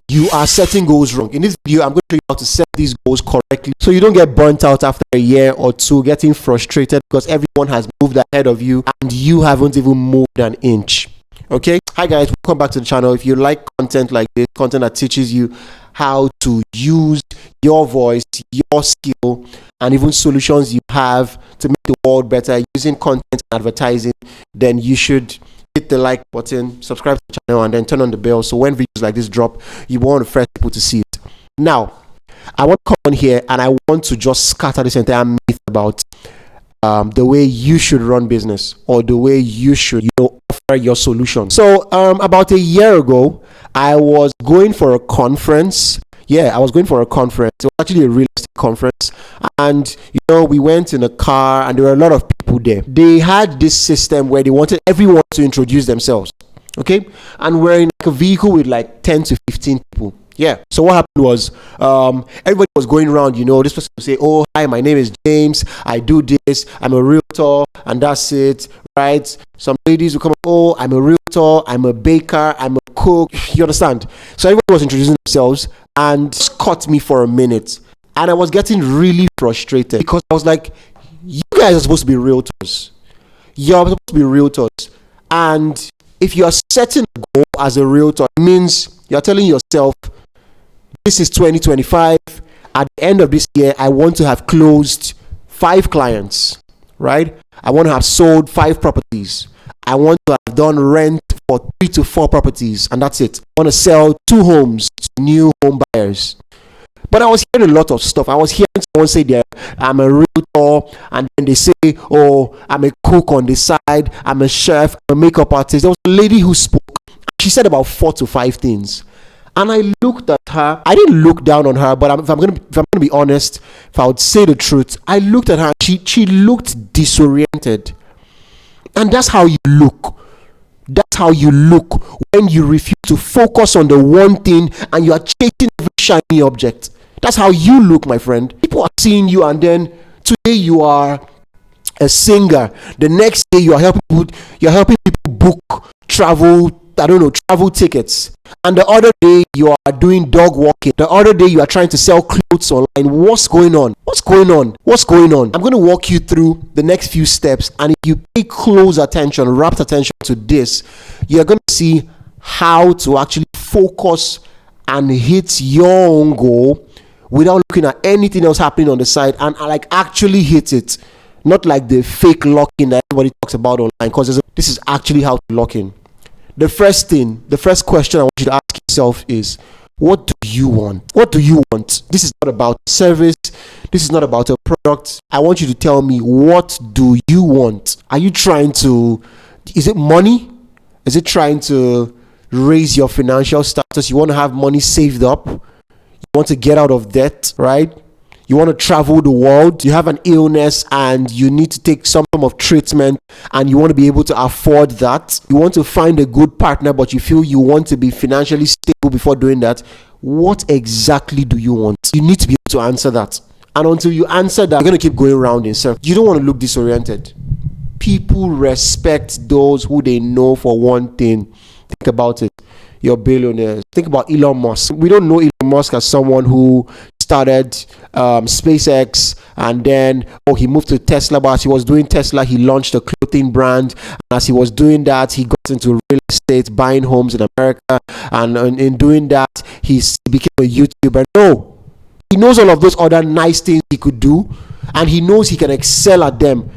You are setting goals wrong. In this video, I'm going to show you how to set these goals correctly so you don't get burnt out after a year or two, getting frustrated because everyone has moved ahead of you and you haven't even moved an inch. Okay, hi guys, welcome back to the channel. If you like content like this, content that teaches you how to use your voice, your skill, and even solutions you have to make the world better using content and advertising, then you should hit the like button, subscribe to the channel, and then turn on the bell so when videos like this drop, you want the first people to see it. Now, I want to come on here and I want to just scatter this entire myth about the way you should run business or the way you should, offer your solution. So about a year ago, I was going for a conference. I was going for a conference. It was actually a real estate conference, and we went in a car and there were a lot of people there. They had this system where they wanted everyone to introduce themselves, okay, and we're in a vehicle with like 10 to 15 people. So what happened was everybody was going around, this person would say, oh, hi, my name is James, I do this, I'm a realtor, and that's it, right? Some ladies would come up, oh, I'm a realtor, I'm a baker, I'm a cook, you understand? So everybody was introducing themselves and it caught me for a minute, and I was getting really frustrated because I was like, you guys are supposed to be realtors. You're supposed to be realtors, and if you are setting a goal as a realtor, it means you're telling yourself, this is 2025. At the end of this year, I want to have closed 5 clients, right? I want to have sold 5 properties. I want to have done rent for 3 to 4 properties, and that's it. I want to sell 2 homes to new home buyers. But I was hearing a lot of stuff. I was hearing someone say there, I'm a realtor, and then they say, oh, I'm a cook on the side, I'm a chef, I'm a makeup artist. There was a lady who spoke. She said about 4 to 5 things. And I looked at her. I didn't look down on her, but if I'm gonna be honest, if I would say the truth, I looked at her. She looked disoriented, and that's how you look. That's how you look when you refuse to focus on the one thing and you are chasing every shiny object. That's how you look, my friend. People are seeing you, and then today you are a singer. The next day you are helping people book travel tickets, and the other day you are doing dog walking, the other day you are trying to sell clothes online. What's going on? I'm going to walk you through the next few steps, and if you pay close attention, rapt attention to this, you're going to see how to actually focus and hit your own goal without looking at anything else happening on the side, and like actually hit it, not like the fake lock-in that everybody talks about online, because this is actually how to lock in. The first question I want you to ask yourself is, what do you want? What do you want? This is not about service. This is not about a product. I want you to tell me, what do you want? Are you trying to, is it money? Is it trying to raise your financial status? You want to have money saved up? You want to get out of debt, right? You want to travel the world, you have an illness and you need to take some form of treatment and you want to be able to afford that. You want to find a good partner, but you feel you want to be financially stable before doing that. What exactly do you want? You need to be able to answer that. And until you answer that, you're going to keep going around in circles. You don't want to look disoriented. People respect those who they know for one thing. Think about it. You're billionaires. Think about Elon Musk. We don't know Elon Musk as someone who started SpaceX and then he moved to Tesla, but as he was doing Tesla, he launched a clothing brand, and as he was doing that, he got into real estate, buying homes in America, and in doing that, he became a YouTuber. No, he knows all of those other nice things he could do, and he knows he can excel at them.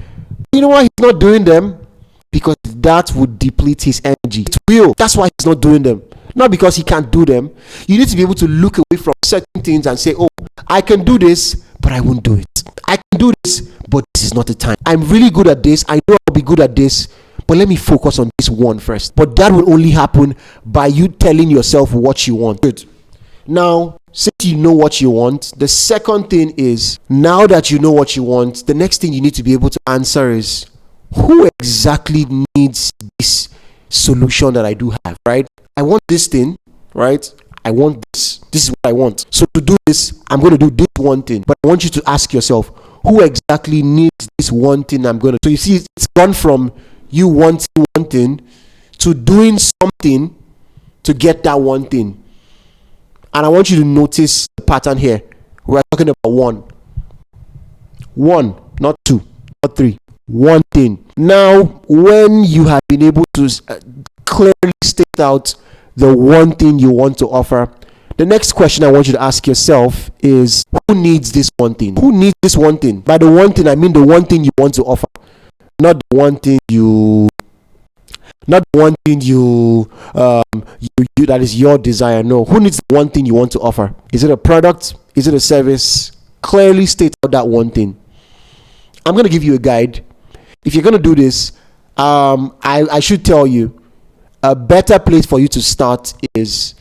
You know why he's not doing them? Because that would deplete his energy. It will. That's why he's not doing them. Not because he can't do them. You need to be able to look away from certain things and say, oh, I can do this, but I won't do it. I can do this, but this is not the time. I'm really good at this. I know I'll be good at this, but let me focus on this one first. But that will only happen by you telling yourself what you want. Good. Now, since you know what you want, the second thing is, now that you know what you want, the next thing you need to be able to answer is, who exactly needs this solution that I do have, right? I want this thing, right? I want this. This is what I want. So to do this, I'm going to do this one thing. But I want you to ask yourself, who exactly needs this one thing I'm going to do? So you see, it's gone from you wanting one thing to doing something to get that one thing. And I want you to notice the pattern here. We're talking about one, not two, not three, one thing. Now, when you have been able to clearly state out the one thing you want to offer, the next question I want you to ask yourself is, who needs this one thing? Who needs this one thing? By the one thing, I mean the one thing you want to offer, not the one thing you that is your desire. No, who needs the one thing you want to offer? Is it a product? Is it a service? Clearly state out that one thing. I'm going to give you a guide. If you're going to do this, I should tell you, a better place for you to start is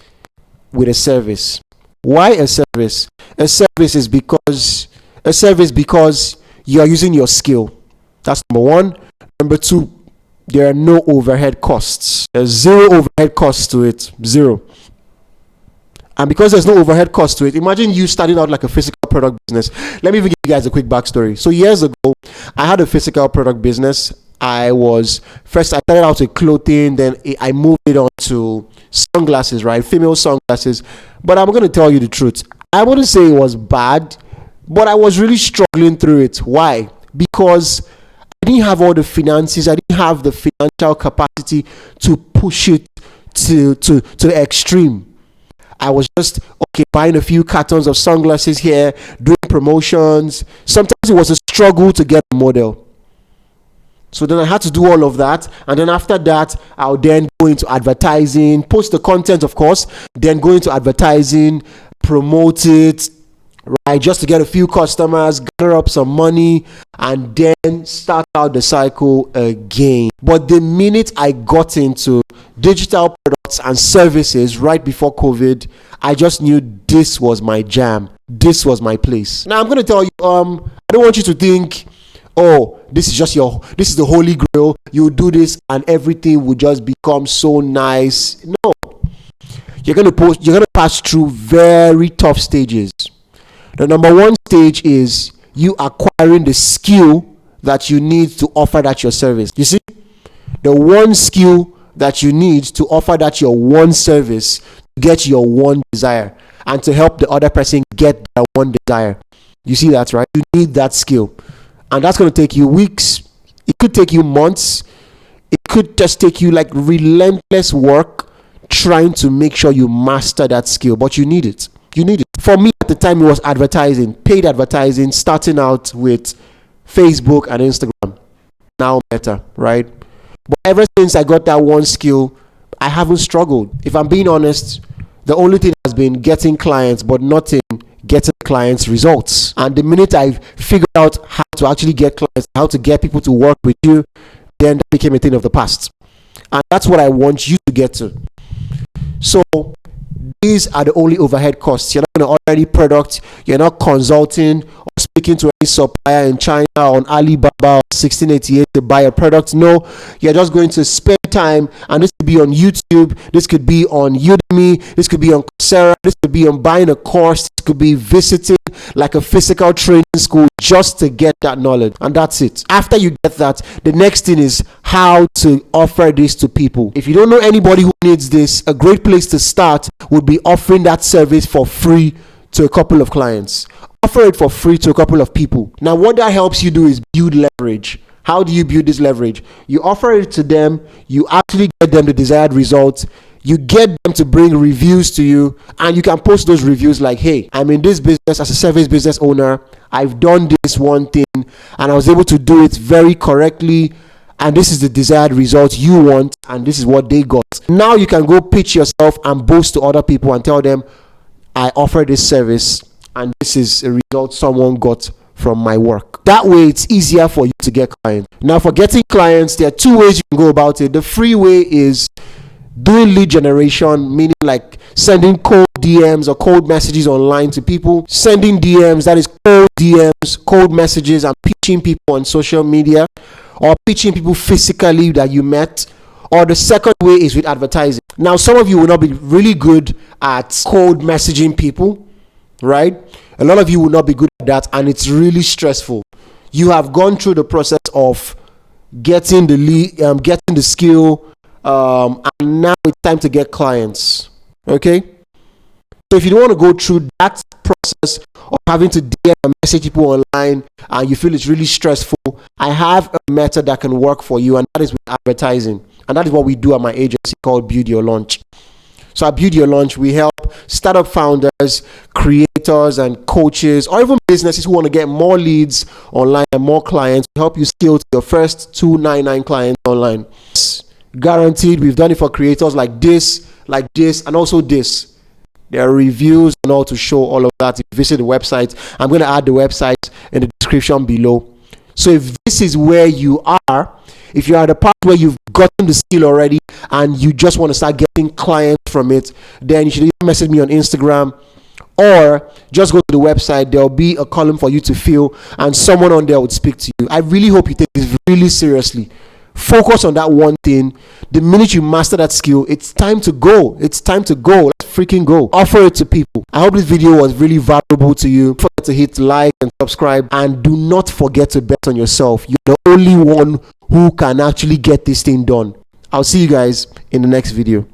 with a service. Why a service? A service because you are using your skill. That's number one. Number two, there are no overhead costs. There's zero overhead costs to it. Zero. And because there's no overhead cost to it, imagine you started out like a physical product business. Let me even give you guys a quick backstory. So years ago, I had a physical product business. I started out with clothing, then I moved it on to sunglasses, right? Female sunglasses. But I'm going to tell you the truth. I wouldn't say it was bad, but I was really struggling through it. Why? Because I didn't have all the finances. I didn't have the financial capacity to push it to the extreme. I was just buying a few cartons of sunglasses here, doing promotions. Sometimes it was a struggle to get a model. So then I had to do all of that, and then after that, I'll then go into advertising, post the content, of course, then go into advertising, promote it, right, just to get a few customers, gather up some money, and then start out the cycle again. But the minute I got into digital products and services right before COVID, I just knew this was my jam. This was my place. Now I'm going to tell you, I don't want you to think, oh, this is the holy grail. You do this and everything will just become so nice. No, you're going to pass through very tough stages. The number one stage is you acquiring the skill that you need to offer that your service. You see, the one skill that you need to offer that your one service to get your one desire and to help the other person get that one desire. You see that, right? You need that skill. And that's going to take you weeks. It could take you months. It could just take you like relentless work trying to make sure you master that skill. But you need it. You need it. For me at the time, it was advertising, paid advertising, starting out with Facebook and Instagram. Now Meta, right? But ever since I got that one skill, I haven't struggled. If I'm being honest, the only thing has been getting clients, but not in getting clients results. And the minute I figured out how to actually get clients, how to get people to work with you, then that became a thing of the past. And that's what I want you to get to. So these are the only overhead costs. You're not going to order any product. You're not consulting or speaking to any supplier in China on Alibaba or 1688 to buy a product. No, you're just going to spend time, and this could be on YouTube, this could be on Udemy, this could be on Coursera, this could be on buying a course, this could be visiting like a physical training school just to get that knowledge, and that's it. After you get that, the next thing is how to offer this to people. If you don't know anybody who needs this, a great place to start would be offering that service for free to a couple of clients. Offer it for free to a couple of people. Now what that helps you do is build leverage. How do you build this leverage? You offer it to them, you actually get them the desired result, you get them to bring reviews to you, and you can post those reviews like, hey, I'm in this business as a service business owner, I've done this one thing, and I was able to do it very correctly, and this is the desired result you want, and this is what they got. Now you can go pitch yourself and boast to other people and tell them, I offer this service, and this is a result someone got from my work. That way it's easier for you to get clients. Now for getting clients, there are two ways you can go about it. The free way is doing lead generation, meaning like sending cold DMs or cold messages online to people. Sending DMs, that is cold DMs, cold messages, and pitching people on social media or pitching people physically that you met. Or the second way is with advertising. Now some of you will not be really good at cold messaging people, right? A lot of you will not be good at that, and it's really stressful. You have gone through the process of getting the lead, getting the skill, and now it's time to get clients. Okay? So if you don't want to go through that process of having to DM and message people online and you feel it's really stressful, I have a method that can work for you, and that is with advertising. And that is what we do at my agency called Build Your Launch. So at Build Your Launch, we help startup founders, creators, and coaches, or even businesses who want to get more leads online and more clients. We help you scale to your first 299 clients online. Guaranteed. We've done it for creators like this, and also this. There are reviews and all to show all of that. If you visit the website, I'm going to add the website in the description below. So if this is where you are, if you're at a part where you've gotten the skill already and you just want to start getting clients from it, then you should either message me on Instagram or just go to the website. There'll be a column for you to fill and someone on there would speak to you. I really hope you take this really seriously. Focus on that one thing. The minute you master that skill, it's time to go. It's time to go. Let's freaking go. Offer it to people. I hope this video was really valuable to you. Don't forget to hit like and subscribe, and do not forget to bet on yourself. You're the only one who can actually get this thing done. I'll see you guys in the next video.